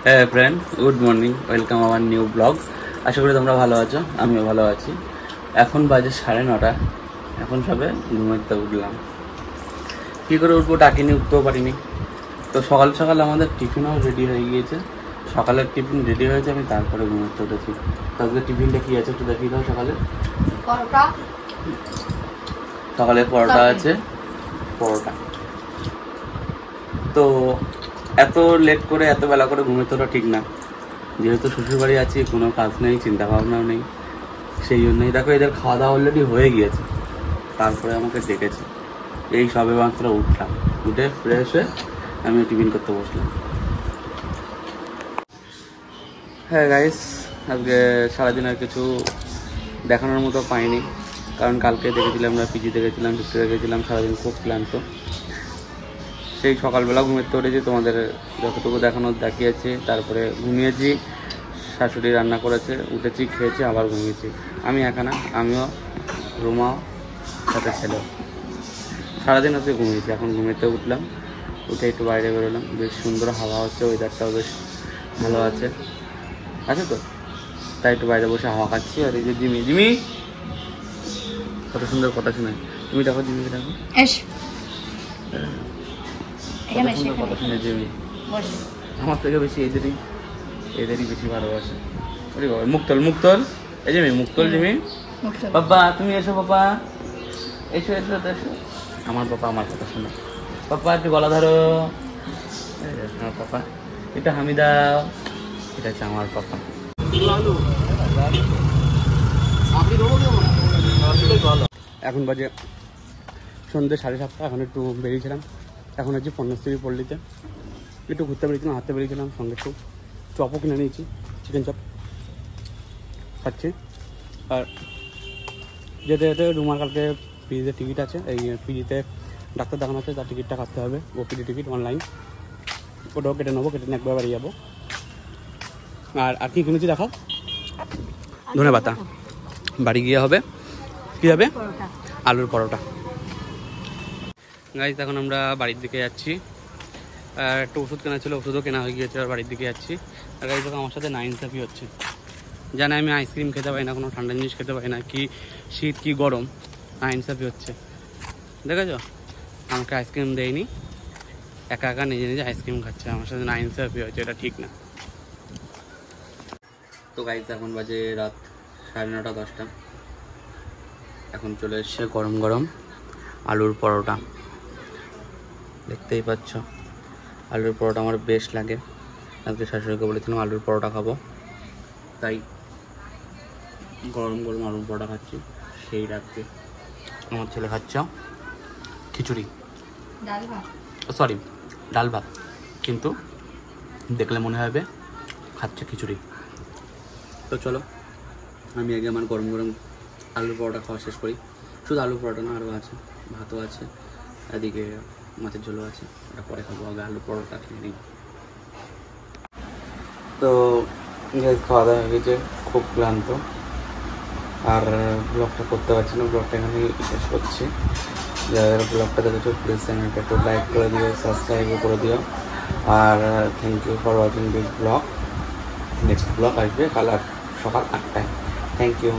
হ্যাঁ friend, good morning, welcome our new blog. আশা করি তোমরা ভালো আছো, আমিও ভালো আছি। এখন বাজে 9:30, এখন সবে ঘুমাতে উঠলাম। কী করে উঠবো, ডাকিনি, উঠতেও পারিনি। তো সকাল সকাল আমাদের টিফিনও রেডি হয়ে গিয়েছে। সকালের টিফিন রেডি হয়েছে, আমি তারপরে ঘুমাতে উঠেছি। তাদের টিফিনটা কী আছে একটু দেখিয়ে দাও। সকালে পরোটা আছে, পরোটা। তো এত লেট করে এত বেলা করে ঘুমাতে ওঠা ঠিক না, যেহেতু শ্বশুরবাড়ি আছি, কোনো কাজ নেই, চিন্তা ভাবনাও নেই। সেই জন্যই দেখো এদের খাওয়া দাওয়া অলরেডি হয়ে গিয়েছে, তারপরে আমাকে ডেকেছে। এই সবে মাত্র উঠলাম, উঠে ফ্রেশ হয়ে আমি টিফিন করতে বসলাম। হ্যাঁ গাইস, আজকে সারাদিন আর কিছু দেখানোর মতো পাইনি, কারণ কালকে দেখেছিলাম, আমরা পিজি দেখেছিলাম, ভিক্টোরিয়া গেছিলাম, সারাদিন খুব ক্লান্ত। সেই সকালবেলা ঘুমিয়ে উঠেছি, তোমাদের যতটুকু দেখানোর দেখিয়েছি, তারপরে ঘুমিয়েছি। শাশুড়ি রান্না করেছে, উঠেছি, খেয়েছি, আবার ঘুমিয়েছি। আমি একা না, আমিও, রুমাও, সাথে ছেলেও সারাদিন হচ্ছে ঘুমিয়েছি। এখন ঘুমিয়ে উঠলাম, উঠে একটু বাইরে বেরোলাম। বেশ সুন্দর হাওয়া হচ্ছে, ওয়েদারটাও বেশ ভালো আছে তো, তাই একটু বাইরে বসে হাওয়া খাচ্ছি। আর এই যে জিমি কত সুন্দর কথা শোনায়। তুমি দেখো জিমিকে, দেখো কথা শুনে জিমি আমার থেকে বেশি এদেরই বেশি ভালোবাসে। মুক্তল এই জিমি, মুক্তল জিমি। বাবা তুমি এসো, বাবা এসো এসো এসো। আমার বাবা আমার কথা শোনো। পাপা একটু গলা ধরো। আমার পাপা। এটা হামিদা, এটা হচ্ছে আমার পাপা। এখন বাজে সন্ধ্যে 7:30। এখন একটু বেরিয়েছিলাম, এখন হচ্ছে পণ্যশ্রী পল্লীতে একটু ঘুরতে বেরিয়েছিলাম, হাঁটতে বেরিয়েছিলাম। সঙ্গে একটু চপও কিনে নিয়েছি, চিকেন চপ খাচ্ছি। আর যেতে যেতে রুমার কালকে পিজিতে টিকিট আছে, এই পিজিতে ডাক্তার দেখানো আছে, তার টিকিটটা কাটতে হবে। ওপিডি টিকিট অনলাইন, ওটাও কেটে নেবো, কেটে নিয়ে একবার বাড়ি যাবো। আর কি কিনেছি দেখাও। ধনে পাতা, বাড়ি গিয়ে হবে কী হবে, আলুর পরোটা। গাইস এখন আমরা বাড়ির দিকে যাচ্ছি। একটু ওষুধ কেনা ছিল, ওষুধও কেনা হয়ে গিয়েছে, আর বাড়ির দিকে যাচ্ছি। আর গাইস দেখো আমার সাথে নাইনসাফি হচ্ছে। জানে আমি আইসক্রিম খেতে পারি না, কোনো ঠান্ডা জিনিস খেতে পারি না, কি শীত কি গরম, নাইনসাফি হচ্ছে। দেখেছো, আমাকে আইসক্রিম দেয়নি, একা একা নিজে নিজে আইসক্রিম খাচ্ছে। আমার সাথে নাইনসাফি হচ্ছে, এটা ঠিক না। তো গাইস এখন বাজে রাত 9:30 10টা। এখন চলে এসছে গরম গরম আলুর পরোটা। দেখতেই পাচ্ছ, আলুর পরোটা আমার বেশ লাগে। আজকে শাশুড়িকে বলেছিলাম আলুর পরোটা খাবো, তাই গরম গরম আলুর পরোটা খাচ্ছি। সেই রাত্রে আমার ছেলে খাচ্ছে খিচুড়ি, সরি ডাল ভাত, কিন্তু দেখলে মনে হবে খাচ্ছে খিচুড়ি। তো চলো আমি আগে আমার গরম গরম আলুর পরোটা খাওয়া শেষ করি। শুধু আলুর পরোটা না, আরও আছে, ভাতও আছে, এদিকে মাছের ঝোলও আছে, ওটা পরে খাবো। আগে আলুর পরোটা খেয়ে নিই। তো খাওয়া দাওয়া হয়ে গেছে, খুব ক্লান্ত, আর ব্লগটা করতে পারছি না। ব্লগটা এখানে শেষ করছি। যারা ব্লগটা দেখেছো প্লিজ চ্যানেলটা একটু লাইক করে দিও, সাবস্ক্রাইবও করে দিও। আর thank you for watching this blog. Next blog আসবে কাল সকাল 8টায়। Thank you.